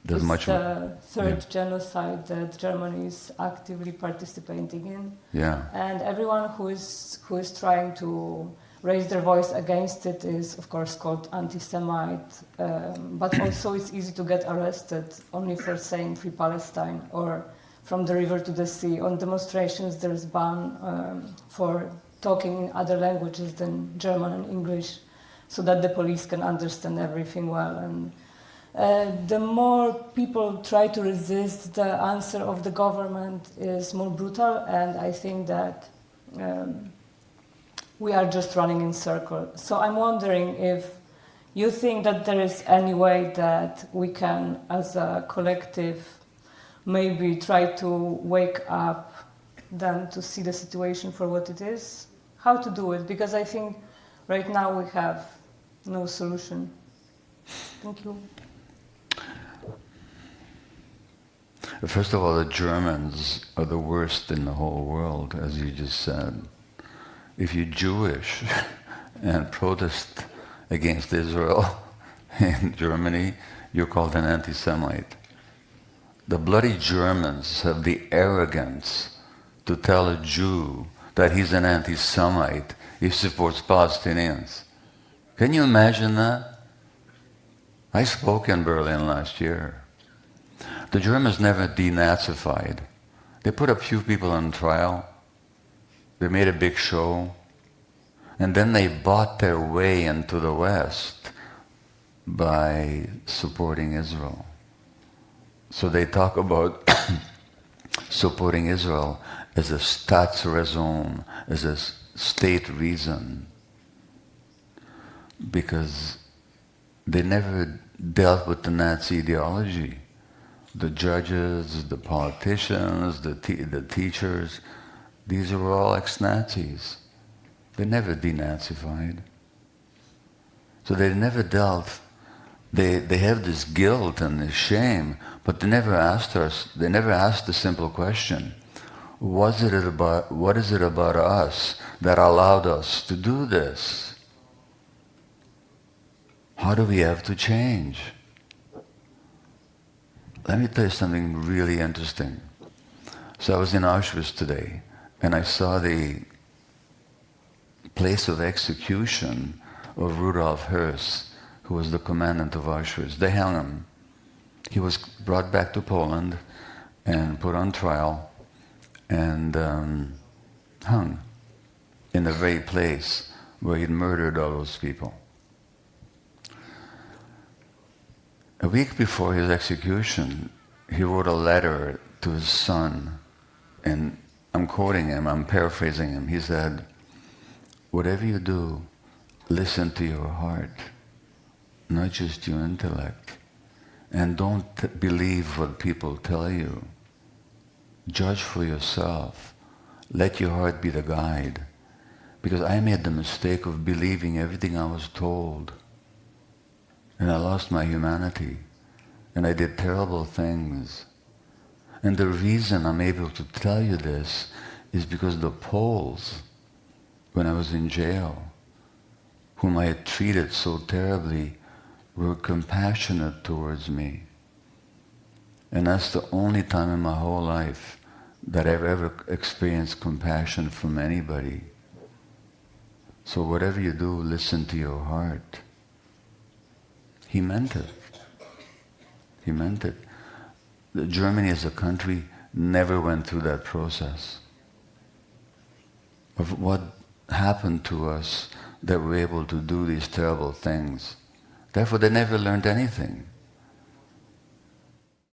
There's much more. The third genocide that Germany is actively participating in. Yeah. And everyone who is trying to raise their voice against it is, of course, called anti-Semite. But also it's easy to get arrested only for saying Free Palestine or from the river to the sea. On demonstrations, there's ban for talking in other languages than German and English, so that the police can understand everything well. And the more people try to resist, the answer of the government is more brutal, and I think that we are just running in circles. So I'm wondering if you think that there is any way that we can, as a collective, maybe try to wake up them to see the situation for what it is? How to do it? Because I think right now we have no solution. Thank you. First of all, the Germans are the worst in the whole world, as you just said. If you're Jewish and protest against Israel in Germany, you're called an anti-Semite. The bloody Germans have the arrogance to tell a Jew that he's an anti-Semite if he supports Palestinians. Can you imagine that? I spoke in Berlin last year. The Germans never denazified. They put a few people on trial. They made a big show. And then they bought their way into the West by supporting Israel. So they talk about supporting Israel as a Staatsräson, as a state reason, because they never dealt with the Nazi ideology. The judges, the politicians, the teachers, these are all ex-Nazis. They never denazified. So they never dealt. They have this guilt and this shame, but they never asked the simple question, what is it about us that allowed us to do this? How do we have to change? Let me tell you something really interesting. So I was in Auschwitz today, and I saw the place of execution of Rudolf Höss, who was the commandant of Auschwitz. They hung him. He was brought back to Poland and put on trial and hung in the very place where he'd murdered all those people. A week before his execution, he wrote a letter to his son, and I'm quoting him, I'm paraphrasing him. He said, "Whatever you do, listen to your heart, not just your intellect. And don't believe what people tell you. Judge for yourself. Let your heart be the guide. Because I made the mistake of believing everything I was told. And I lost my humanity. And I did terrible things. And the reason I'm able to tell you this is because the Poles, when I was in jail, whom I had treated so terribly, were compassionate towards me. And that's the only time in my whole life that I've ever experienced compassion from anybody. So whatever you do, listen to your heart." He meant it. He meant it. Germany as a country never went through that process of what happened to us that we're able to do these terrible things. Therefore, they never learned anything.